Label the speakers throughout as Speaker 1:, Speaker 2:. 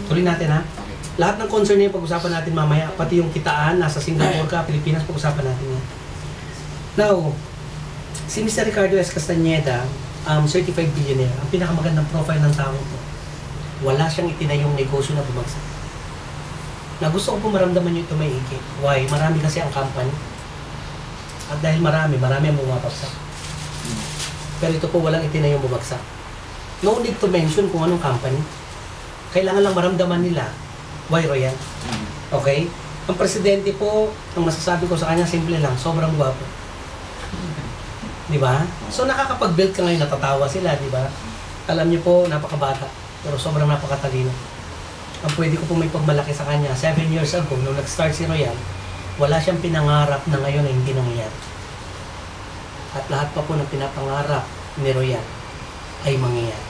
Speaker 1: Tuloy natin ha. Lahat ng concern niya pag-usapan natin mamaya, pati yung kitaan, nasa Singapore ka, Pilipinas, pag-usapan natin yan. Now, si Mr. Ricardo S. Castañeda, certified billionaire, ang pinakamagandang profile ng tao to. Wala siyang itinayong negosyo na bumagsak. Na gusto ko po maramdaman nyo ito may iki. Why? Marami kasi ang company. At dahil marami ang bumabagsak. Pero ito po walang itinayong bumagsak. No need to mention kung anong company. Kailangan lang maramdaman nila why Royal. Okay? Ang presidente po, ang masasabi ko sa kanya, simple lang, sobrang gwapo. Di ba? So nakakapag-build ka ngayon, natatawa sila, di ba? Alam niyo po, napakabata, pero sobrang napakatalino. Ang pwede ko po may pagmalaki sa kanya, 7 years ago, nung nag-start si Royal, wala siyang pinangarap na ngayon na hindi nangyayari. At lahat pa po ng pinapangarap ni Royal ay mangyayari.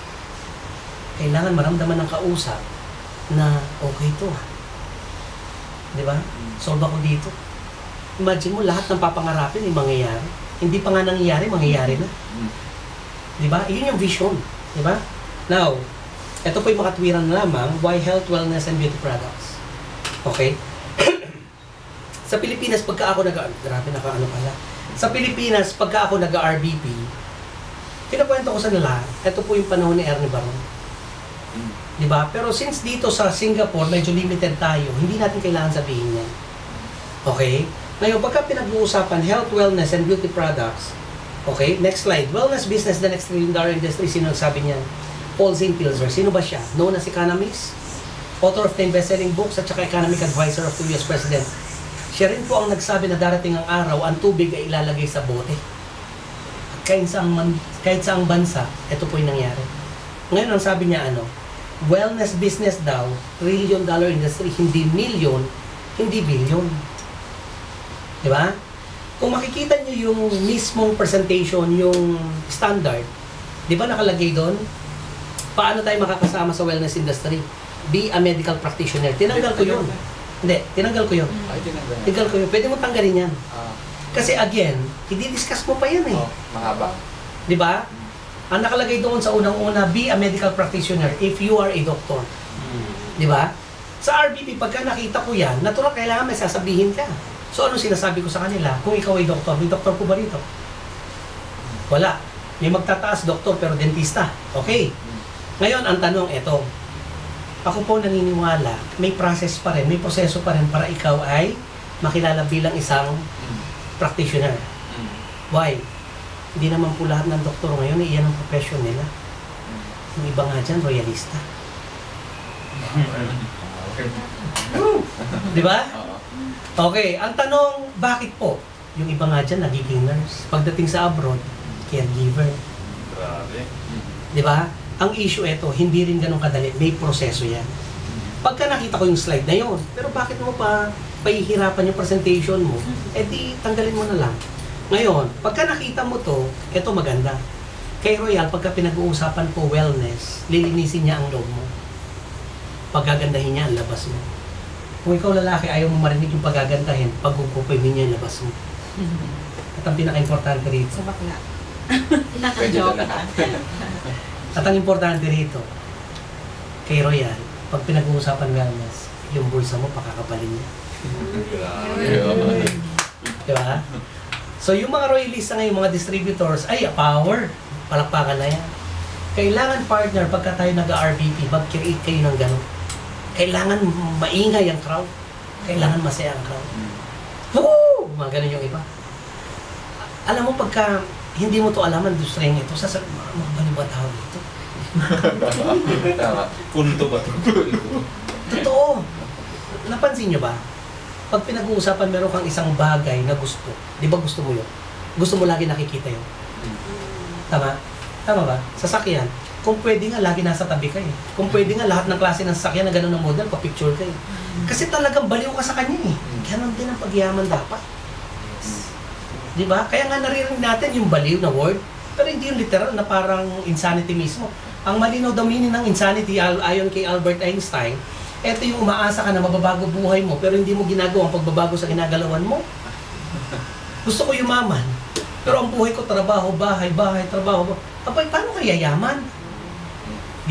Speaker 1: Kailangan maramdaman ng kausap na okay to ha. Di ba? Solve ako dito. Imagine mo, lahat ng papangarapin ay mangyayari. Hindi pa nga nangyayari, mangyayari na. Di ba? Iyon yung vision. Di ba? Now, ito po yung makatwiran lamang, why health, wellness, and beauty products. Okay? Sa Pilipinas, pagka ako grabe nakaano pala. Sa Pilipinas, pagka ako nag-RBP, kinakwento ko sa nila, ito po yung panahon ni Ernie Baron. Diba? Pero since dito sa Singapore, medyo limited tayo, hindi natin kailangan sabihin yan. Okay? Ngayon, pagka pinag-uusapan health, wellness, and beauty products, okay? Next slide. Wellness business, the next trillion-dollar industry. Sino nagsabi niyan? Paul Zane Pilzer. Sino ba siya? Known as economist, author of 10 best-selling books, at saka economic advisor of 2 US President. Siya rin po ang nagsabi na darating ang araw, ang tubig ay ilalagay sa bote. At kahit saang bansa, ito po yung nangyari. Ngayon, ang sabi niya, wellness business daw, trillion-dollar industry, hindi million, hindi billion. Di ba? Kung makikita nyo yung mismong presentation, yung standard, di ba nakalagay doon? Paano tayo makakasama sa wellness industry? Be a medical practitioner. Tinanggal ko yun. Hindi, tinanggal ko yun. Tinanggal ko yun. Pwede mo tanggalin yan. Kasi again, i-discuss mo pa yan eh.
Speaker 2: Mahaba.
Speaker 1: Di ba? Ang nakalagay doon sa unang-una, be a medical practitioner if you are a doctor. Di ba? Sa RBP, pagka nakita ko yan, natural kailangan may sasabihin ka. So, anong sinasabi ko sa kanila? Kung ikaw ay doktor, may doktor po ba rito? Wala. May magtataas doktor pero dentista. Okay. Ngayon, ang tanong, eto. Ako po naniniwala, may process pa rin, may proseso pa rin para ikaw ay makilala bilang isang practitioner. Why? Hindi naman po lahat ng doktor ngayon, iyan ang profession nila. Yung iba nga dyan, royalista. Di ba? Okay, ang tanong, bakit po? Yung iba nga dyan, nagiging nurse. Pagdating sa abroad, caregiver.
Speaker 2: Grabe.
Speaker 1: Di ba? Ang issue ito, hindi rin ganun kadali. May proseso yan. Pagka nakita ko yung slide na yon, pero bakit mo pa pahihirapan yung presentation mo? Eh di, tanggalin mo na lang. Ngayon, pagka nakita mo to, ito maganda. Kay Royal, pagka pinag-uusapan po wellness, lilinisin niya ang loob mo. Paggagandahin niya ang labas mo. Kung ikaw lalaki, ayaw mo marinig yung paggagandahin, pagkukupoy niya ang labas mo. At ang pinaka-importante rito.
Speaker 3: Sa bakla. Naka-joke ka.
Speaker 1: At ang importante rito, kay Royal, pag pinag-uusapan wellness, yung bulsa mo, pakakapalin niya. Diba? So, yung mga royalista ngayon, mga distributors, ay, power. Palakpakan na yan. Kailangan partner, pagka tayo nag-RBP, mag-create kayo ng gano'n. Kailangan maingay ang crowd. Kailangan masaya ang crowd. Woo! Mga gano'n yung iba. Alam mo, pagka hindi mo to alam ang industriyang ito, sasabi, ano ba tawag ito?
Speaker 2: Tama. Kulto ba ito?
Speaker 1: Totoo. Napansin nyo ba? Pag pinag-uusapan, meron kang isang bagay na gusto. Di ba gusto mo yun? Gusto mo lagi nakikita yun. Tama? Tama ba? Sasakyan. Kung pwede nga, lagi nasa tabi ka eh. Kung pwede nga, lahat ng klase ng sasakyan na gano'n ng model, pa-picture ka eh. Kasi talagang baliw ka sa kanya eh. Ganon din ang pagyaman dapat. Di ba? Kaya nga naririnig natin yung baliw na word, pero hindi yung literal na parang insanity mismo. Ang malinaw daw meaning ng insanity, ayon kay Albert Einstein, eto yung umaasa ka na mababago buhay mo, pero hindi mo ginagawa ang pagbabago sa ginagalawan mo. Gusto ko yumaman, pero ang buhay ko, trabaho, bahay, trabaho. Abay, paano kaya yaman?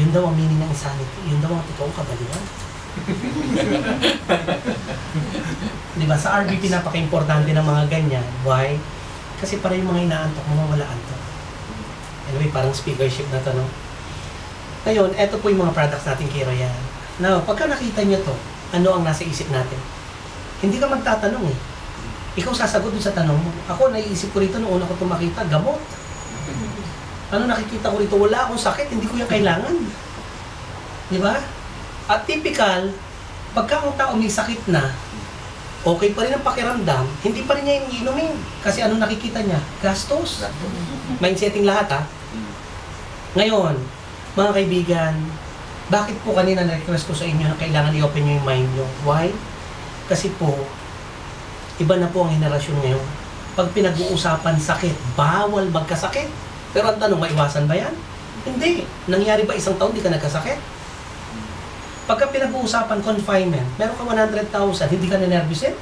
Speaker 1: Yun daw ang meaning ng insanity. Yun daw ang totoong kabaliwan. Diba? Sa RB, pinapaka-importante ng mga ganyan. Why? Kasi para yung mga inaantok, mawawala antok. Anyway, parang speakership na to, no? Ngayon, eto po yung mga products natin kay Royal. Now, pagka nakita nyo to, ano ang nasa isip natin? Hindi ka magtatanong eh. Ikaw sasagot dun sa tanong mo. Ako, naiisip ko rito nung una ko ito makita, gamot. Ano nakikita ko rito? Wala akong sakit, hindi ko yung kailangan. Di ba? At typical, pagka ang tao may sakit na, okay pa rin ang pakiramdam, hindi pa rin niya iniinumin. Kasi ano nakikita niya? Gastos. Mindsetting lahat ha. Ngayon, mga kaibigan, bakit po kanina na-request ko sa inyo na kailangan i-open nyo yung mind nyo? Why? Kasi po, iba na po ang henerasyon ngayon. Pag pinag-uusapan sakit, bawal magkasakit. Pero ang tanong, maiwasan ba yan? Hindi. Nangyari ba isang taon di ka nagkasakit? Pagka pinag-uusapan confinement, meron ka 100,000, hindi ka na-nervousin?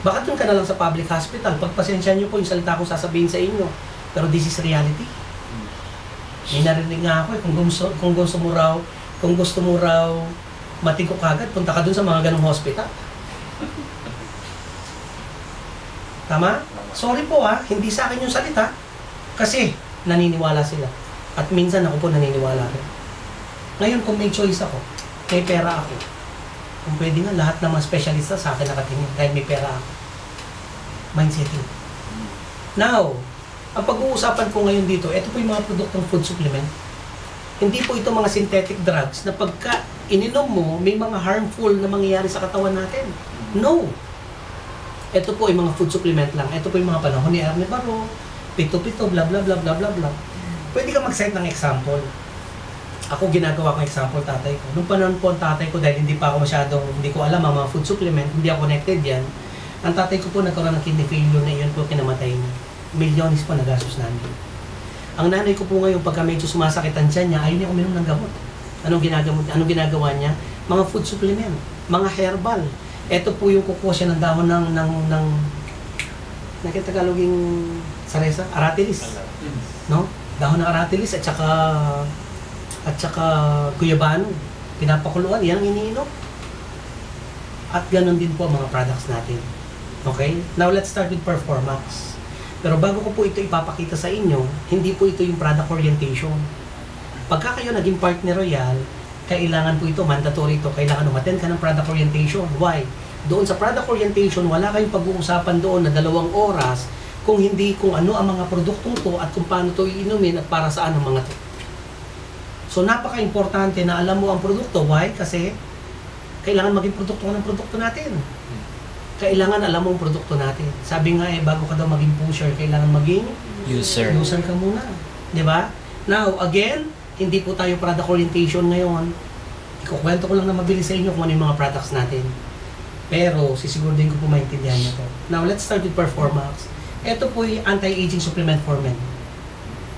Speaker 1: Bakit dun ka na lang sa public hospital? Pagpasensya nyo po yung salita ko sasabihin sa inyo. Pero this is reality. May narinig nga ako eh, kung gusto mo raw matigo kagad, punta ka dun sa mga ganong hospital. Tama? Sorry po ha, hindi sa akin yung salita. Kasi naniniwala sila. At minsan ako po naniniwala rin. Ngayon kung may choice ako, may pera ako. Kung pwede nga, lahat ng mga specialista sa akin nakatingin dahil may pera ako. Mindsetting. Now, ang pag-uusapan ko ngayon dito, ito po yung mga produktong food supplement. Hindi po ito mga synthetic drugs na pagka ininom mo, may mga harmful na mangyayari sa katawan natin. No! Ito po yung mga food supplement lang. Ito po yung mga panahon ni Erne Barro, pito-pito, bla bla bla bla bla bla. Pwede ka mag-set ng example. Ako ginagawa ko example tatay ko. Nung panahon po ang tatay ko, dahil hindi pa ako masyadong, hindi ko alam ang mga food supplement, hindi ako connected yan. Ang tatay ko po nagkaroon ng kidney failure na iyon po kinamatay niya. Milyones po nagastos namin. Ang nanay ko po ngayon, pagka medyo sumasakit ang tiyan niya, ayaw niya uminom ng gamot. Anong ginagawa niya? Mga food supplement, mga herbal. Ito po yung kukuha siya ng dahon ng nakitagaloging saresa, aratilis. No? Dahon ng aratilis at saka guyabano. Pinapakuluan, yan ang iniinom. At ganun din po ang mga products natin. Okay? Now let's start with Performax. Pero bago ko po ito ipapakita sa inyo, hindi po ito yung product orientation. Pagka kayo naging partner Royal, kailangan po ito, mandatory ito, kailangan umattend ka ng product orientation. Why? Doon sa product orientation, wala kayong pag-uusapan doon na 2 oras kung hindi kung ano ang mga produktong to at kung paano to iinumin at para saan ang mga to. So napaka-importante na alam mo ang produkto. Why? Kasi kailangan maging produkto ng produkto natin. Kailangan alam mo ang produkto natin. Sabi nga bago ka daw maging pusher, kailangan maging user ka muna. Di ba? Now, again, hindi po tayo product orientation ngayon. Ikukwento ko lang na mabilis sa inyo kung ano yung mga products natin. Pero, sisiguraduhin ko po maintindihan nyo to. Now, let's start with Performax. Ito po yung anti-aging supplement for men.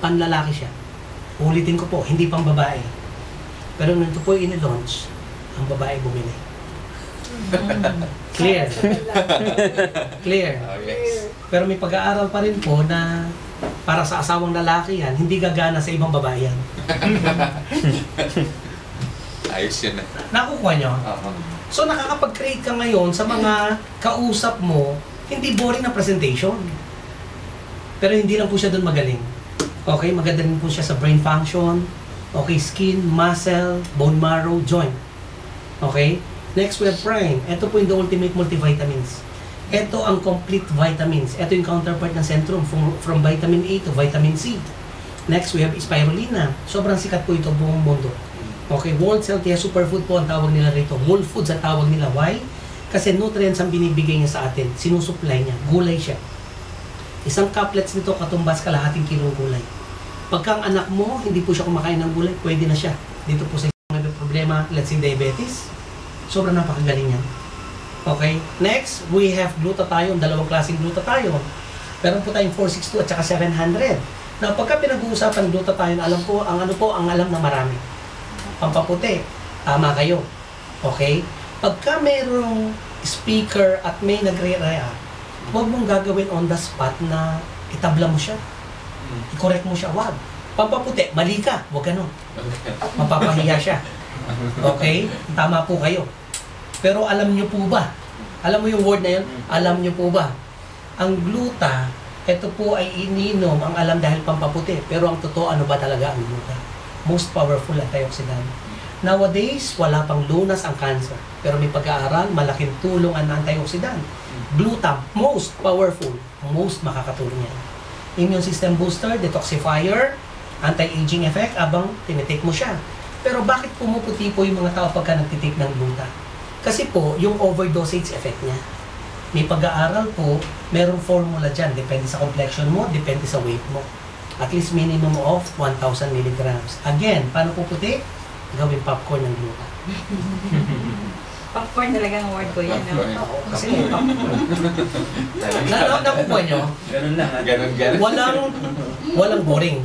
Speaker 1: Panlalaki siya. Ulitin ko po, hindi pang babae. Pero nung ito po yung in-launch, ang babae bumili. Clear. Clear. Pero may pag-aaral pa rin po na para sa asawang lalaki yan, hindi gagana sa ibang babae yan.
Speaker 2: Ayos yun eh.
Speaker 1: Nakukuha nyo? So nakakapag-create ka ngayon sa mga kausap mo, hindi boring na presentation. Pero hindi lang po siya doon magaling. Okay, maganda rin po siya sa brain function, okay, skin, muscle, bone marrow, joint. Okay? Next, we have Prime. Ito po yung the ultimate multivitamins. Ito ang complete vitamins. Ito yung counterpart ng Centrum from vitamin A to vitamin C. Next, we have Spirulina. Sobrang sikat po ito buong mundo. Okay, World Healthiest Superfood po ang tawag nila rito. Whole foods ang tawag nila. Why? Kasi nutrients ang binibigay niya sa atin. Sinusupply niya. Gulay siya. Isang cuplets nito katumbas kalahating kilong gulay. Pagka ang anak mo, hindi po siya kumakain ng gulay, pwede na siya. Dito po sa may problema, let's say diabetes. Sobrang napakagaling yan. Okay? Next, we have glutathione. 2 klaseng glutathione. Meron po tayong 462 at saka 700. Now, pagka pinag-uusapan glutathione, alam po, ang alam na marami. Pampaputi. Tama kayo. Okay? Pagka mayroong speaker at may nagre-react, huwag mong gagawin on the spot na itabla mo siya. I-correct mo siya. Wag. Pampaputi, mali ka. Huwag ganun. Mapapahiya siya. Okay? Tama po kayo. Pero alam nyo po ba? Alam mo yung word na yun? Alam nyo po ba? Ang gluta, ito po ay ininom ang alam dahil pampaputi. Pero ang totoo, ano ba talaga ang gluta? Most powerful antioxidant. Nowadays, wala pang lunas ang cancer. Pero may pag-aaral, malaking tulong ang antioxidant. Gluta, most powerful. Most makakatulong yan. Immune system booster, detoxifier, anti-aging effect, abang tinitake mo siya. Pero bakit pumuputi po yung mga tao pagka nagtitake ng gluta? Kasi po, yung overdosage effect niya. May pag-aaral po, merong formula dyan. Depende sa complexion mo, depende sa weight mo. At least minimum of 1,000 milligrams. Again, paano puputi? Gawin popcorn ng gluta.
Speaker 3: Popcorn talaga ang word ko yan. No?
Speaker 1: Oo, kasi popcorn. Nakukuha nyo?
Speaker 4: Ganun lang.
Speaker 2: Ganon.
Speaker 1: Walang boring.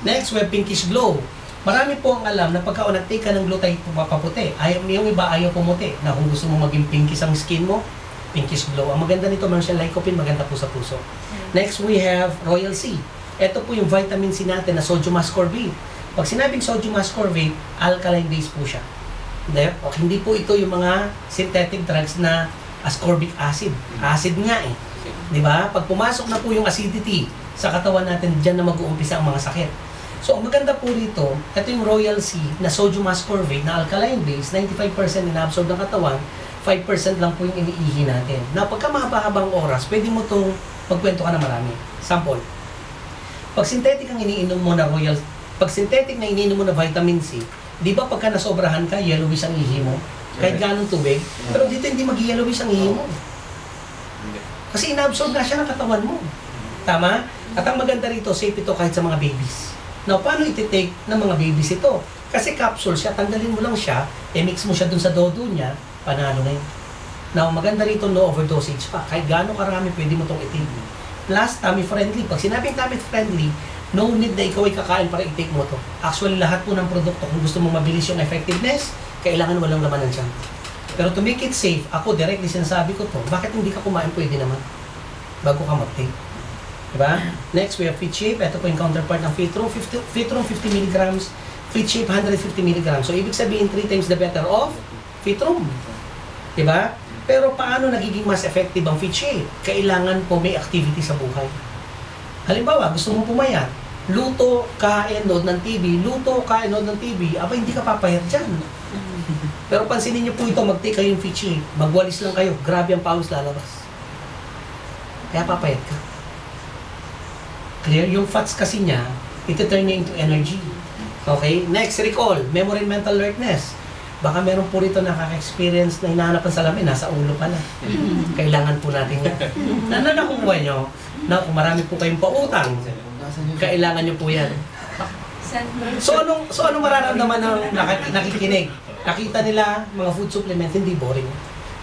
Speaker 1: Next, we have pinkish glow. Marami po ang alam na pagka nag-take ka ng glutay, papaputi. Yung iba ayaw pumuti. Na kung gusto mo maging pinkish ang skin mo, pinkish glow. Ang maganda nito, meron siyang lycopene, maganda po sa puso. Next, we have Royal C. Ito po yung vitamin C natin na sodium ascorbate. Pag sinabing sodium ascorbate, alkaline base po siya. Hindi po ito yung mga synthetic drugs na ascorbic acid. Acid nga eh. Di ba? Pag pumasok na po yung acidity sa katawan natin, dyan na mag-uumpisa ang mga sakit. So, ang maganda po rito, ito yung Royal C na sodium ascorbate na alkaline base, 95% inaabsorb ng katawan, 5% lang po yung iniihi natin. Na pagka mahaba-habang oras, pwede mo itong magkwento ka na marami. Sample. Pag synthetic ang iniinom mo na Royal, pag synthetic na iniinom mo na vitamin C, di ba pagka nasobrahan ka, yellowish ang ihi mo? Kahit ganong tubig. Pero dito hindi mag-yellowish ang ihi mo. Kasi inaabsorb na siya ng katawan mo. Tama? At ang maganda rito, safe ito kahit sa mga babies. Now, paano iti-take ng mga babies ito? Kasi capsule siya, tanggalin mo lang siya, i-mix mo siya dun sa dodo niya, panalo na yun. Now, maganda rito, no overdosage pa. Kahit gaano karami, pwede mo itong i-take. Plus, tummy friendly. Pag sinabing tummy friendly, no need na ikaw ay kakain para i-take mo to. Actually, lahat po ng produkto, kung gusto mo mabilis yung effectiveness, kailangan walang laman ng tiyan. Pero to make it safe, ako directly sinasabi ko to, bakit hindi ka kumain? Pwede naman. Bago ka mag-take. Diba? Next, we have Fit Shape. Ito po yung counterpart ng Fitrum. Fitrum 50 mg, Fit Shape 150 mg. So, ibig sabihin, 3 times the better of Fitrum. Diba? Pero paano nagiging mas effective ang Fit Shape? Kailangan po may activity sa buhay. Halimbawa, gusto mong pumayat, luto, kain, nood ng TV, luto, kain, nood ng TV, aba hindi ka papayat dyan. Pero pansinin niyo po ito, mag-take kayo yung Fit Shape, magwalis lang kayo, grabe ang pawis lalabas. Kaya papayat ka. Clear? Yung fats kasi niya, ito-turn niya into energy. Okay? Next, recall, memory and mental alertness. Baka meron po rito nakaka-experience na hinahanap ang salamin, nasa ulo pala. Kailangan po natin yan. Nakukuha nyo na kung marami po kayong pautang, kailangan nyo po yan. So anong mararamdaman ng nakikinig? Nakita nila mga food supplements, hindi boring.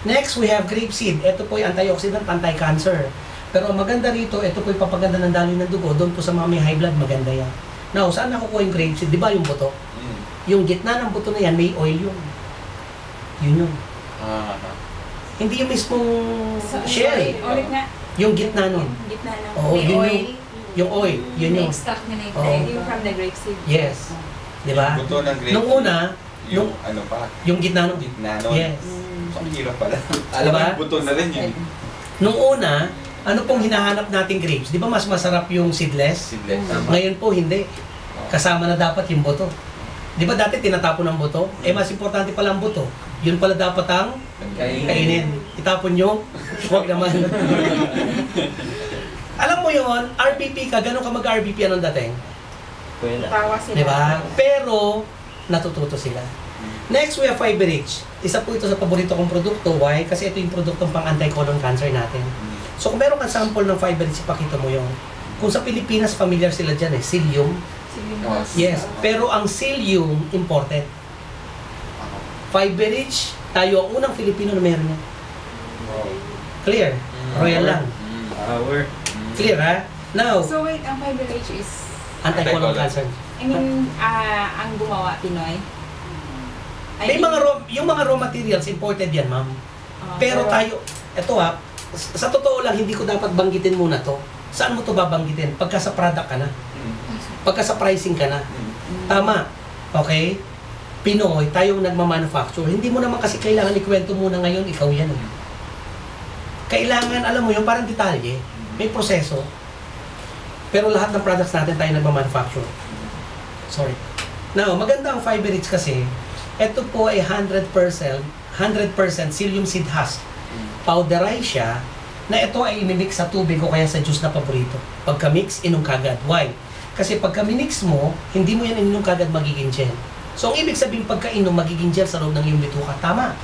Speaker 1: Next, we have grapeseed. Ito po yung antioxidant, anti-cancer. Pero ang maganda rito, ito po yung papaganda ng daloy ng dugo. Doon po sa mga may high blood, maganda yan. Now, saan nakukuha yung grapeseed? Di ba yung buto? Yung gitna ng buto na yan, may oil yun. Yun yun. Hindi yung mismong shell.
Speaker 3: Ulit nga.
Speaker 1: Yung gitna nun.
Speaker 3: Gitna ng
Speaker 1: Oo,
Speaker 3: may
Speaker 1: yun
Speaker 3: oil.
Speaker 1: Yung oil. Yun yung.
Speaker 3: Extract na
Speaker 1: Oo.
Speaker 3: yung from the grapeseed.
Speaker 1: Yes. Di ba?
Speaker 2: Buto ng grape.
Speaker 1: Nung una,
Speaker 2: Yung ano pa?
Speaker 1: yung gitna nun.
Speaker 2: Gitna nun.
Speaker 1: Yes.
Speaker 2: So, ang hirap pala. Alam
Speaker 1: Diba?
Speaker 2: mo, buto na rin yun.
Speaker 1: Nung una, ano pong hinahanap nating grapes? Di ba mas masarap yung seedless?
Speaker 2: Sidlet.
Speaker 1: Ngayon po, hindi. Kasama na dapat yung buto. Di ba dati tinatapon ang buto? Eh, mas importante pala ang buto. Yun pala dapat ang kainin. Itapon nyo? Huwag naman. Alam mo yon, RPP ka, ganun ka mag-RPP anong dating?
Speaker 3: Tawa sila.
Speaker 1: Di ba? Pero, natututo sila. Next, we have Fiber Rich. Isa po ito sa paborito kong produkto. Why? Kasi ito yung produktong pang anti-colon cancer natin. So, kung meron kang sample ng Fiber Rich, ipakita mo yon. Kung sa Pilipinas, familiar sila dyan eh. Psyllium. Yes. Pero ang Psyllium, imported. Fiber Rich, tayo ang unang Filipino na meron yan. Clear? Royal lang. Clear ha? Now,
Speaker 3: So wait, ang Fiber Rich is,
Speaker 1: anti-colon cancer.
Speaker 3: I mean, ang gumawa, Pinoy?
Speaker 1: May mga yung mga raw materials, imported yan, ma'am. Pero tayo, eto ha, sa totoo lang, hindi ko dapat banggitin muna to. Saan mo to babanggitin? Pagka sa product ka na. Pagka sa pricing ka na. Tama. Okay? Pinoy, tayong nagmamanufacture. Hindi mo naman kasi kailangan ikwento muna ngayon, ikaw yan. Eh. Kailangan, alam mo yung parang detalye. May proseso. Pero lahat ng products natin tayo nagmamanufacture. Sorry. Now, maganda ang fiber rich kasi, ito po ay 100% psyllium seed husk. Powderize siya, na ito ay imimix sa tubig o kaya sa juice na paborito. Pagka-mix, inom kagad. Why? Kasi pagka minix mo, hindi mo yan ininom kagad magiging gel. So, ang ibig sabihin pagka-inom, magiging gel sa loob ng iyong bituka. Tama.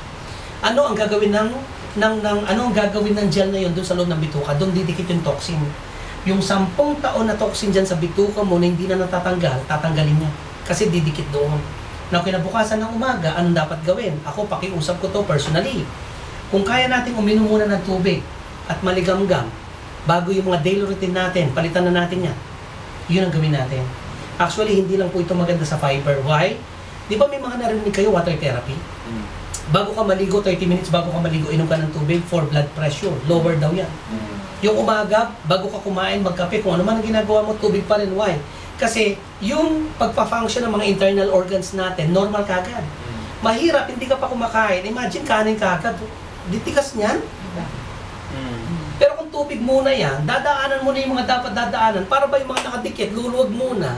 Speaker 1: Ano ang gagawin ano ang gagawin ng gel na yun doon sa loob ng bituka? Doon didikit yung toxin. Yung 10 taon na toxin dyan sa bituka mo na hindi na natatanggal, tatanggalin niya. Kasi didikit doon. Now, kinabukasan ng umaga, anong dapat gawin? Ako, pakiusap ko to personally. Kung kaya natin uminom muna ng tubig at maligamgam, bago yung mga daily routine natin, palitan na natin yan. Yun ang gawin natin. Actually, hindi lang po ito maganda sa fiber. Why? Di ba may mga narinig kayo, water therapy? Bago ka maligo, 30 minutes bago ka maligo, inom ka ng tubig for blood pressure. Lower daw yan. Yung umaga, bago ka kumain, magkape, kung ano man ang ginagawa mo, tubig pa rin. Why? Kasi yung pagpa-function ng mga internal organs natin, normal kagad. Mahirap, hindi ka pa kumakain. Imagine, kanin kagad. Ditikas niyan. Pero kung tubig muna yan, dadaanan mo na yung mga dapat dadaanan para ba yung mga nakadikit, luluwag muna.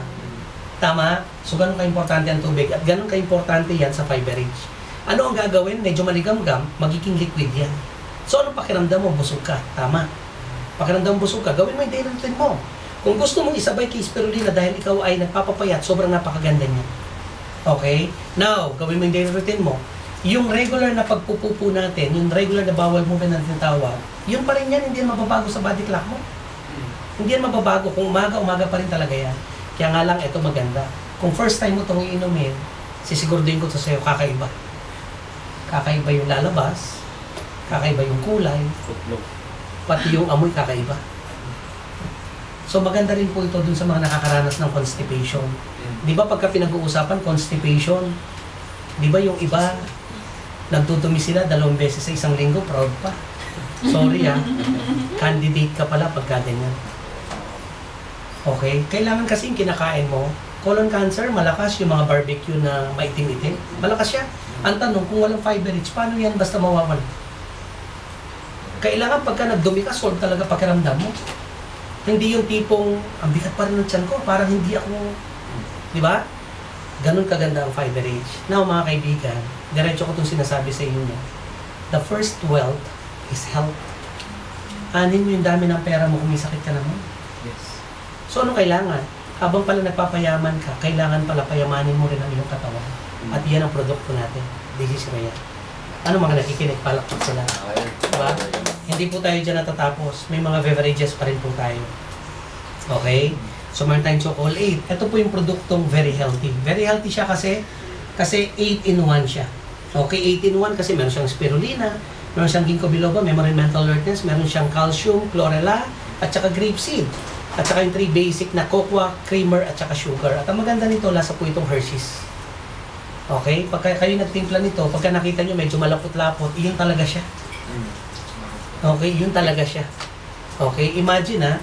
Speaker 1: Tama? So, ganun ka-importante ang tubig at ganun ka-importante yan sa fiber rich. Ano ang gagawin? Medyo maligamgam, magiging liquid yan. So, anong pakiramdam mo? Busog ka. Tama. Pakiramdam busog ka, gawin mo yung daily routine mo. Kung gusto mong isabay kay spirulina dahil ikaw ay nagpapapayat, sobrang napakaganda niya. Okay? Now, gawin mo yung daily routine mo. Yung regular na pagpupupo natin, yung regular na bowel movement na tinatawag, yun pa rin yan, hindi yan mababago sa body clock mo. Hindi yan mababago. Kung umaga pa rin talaga yan. Kaya nga lang, ito maganda. Kung first time mo itong iinumin, sisiguraduhin ko ito sa'yo, kakaiba. Kakaiba yung lalabas, kakaiba yung kulay, pati yung amoy kakaiba. So maganda rin po ito dun sa mga nakakaranas ng constipation. Di ba pagka pinag-uusapan, constipation, di ba yung iba, nagtutumi sila 2 beses sa isang linggo, proud pa. Sorry candidate ka pala pagka ganyan. Okay? Kailangan kasi yung kinakain mo, colon cancer, malakas yung mga barbecue na maitim-itim. Malakas siya. Ang tanong, kung walang fiber rich, paano yan basta mawawala? Kailangan pagka nagdumi ka, solve talaga pakiramdam mo. Hindi yung tipong, ang bigat pa rin ng tiyan ko, parang hindi ako, di ba? Ganun kaganda ang fiber rich. Now mga kaibigan, diretso ko itong sinasabi sa inyo niya. The first wealth is health. Anin mo yung dami ng pera mo kung may sakit ka naman.
Speaker 2: Yes.
Speaker 1: So ano kailangan? Habang pala nagpapayaman ka, kailangan pala payamanin mo rin ang iyong katawan. At yan ang produkto natin. This is Rhea. Ano mga nakikinig, palakpak sila. Diba? Hindi po tayo dyan natatapos. May mga beverages pa rin po tayo. Okay? So, meron tayong chocolate. Ito po yung produktong very healthy. Very healthy siya kasi 8-in-1 siya. Okay, 8-in-1 kasi meron siyang spirulina, meron siyang ginkgo biloba, meron mental alertness, meron siyang calcium, chlorella, at saka grapeseed. At saka yung 3 basic na cocoa, creamer, at saka sugar. At ang maganda nito, lasa po itong Hershey's. Okay? Pagka kayo nagtimpla nito, pagka nakita nyo medyo malapot-lapot, yun talaga siya. Okay? Yun talaga siya. Okay? Imagine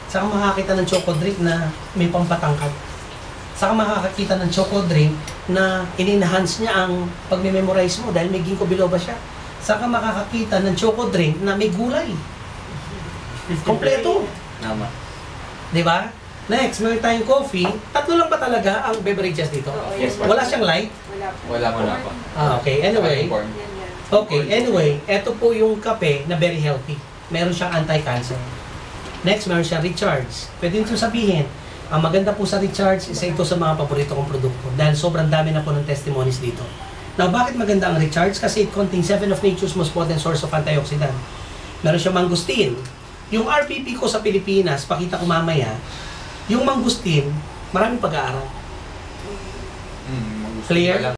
Speaker 1: saka makakita ng choco drink na may pampatangkad. Saka makakakita ng choco drink na in-enhance niya ang pag-memorize mo dahil may ginkgo biloba siya. Saka makakakita ng choco drink na may gulay. Kompleto.
Speaker 2: Tama.
Speaker 1: Diba? Next, meron tayong coffee. 3 lang ba talaga ang beverages dito?
Speaker 2: Yes,
Speaker 1: Wala siyang light?
Speaker 3: Wala po.
Speaker 2: Wala pa.
Speaker 1: Okay, anyway.
Speaker 3: Yan.
Speaker 1: Okay, anyway, eto po yung kape na very healthy. Meron siyang anti-cancer. Next, meron siyang recharge. Pwede nito sabihin, ang maganda po sa recharge, isa ito sa mga paborito kong produkto dahil sobrang dami na po ng testimonies dito. Now, bakit maganda ang recharge? Kasi it contains 7 of nature's most potent source of antioxidant. Meron siyang mangustin. Yung RPP ko sa Pilipinas, pakita ko mamaya, yung mangustin, maraming pag-aaral. Clear?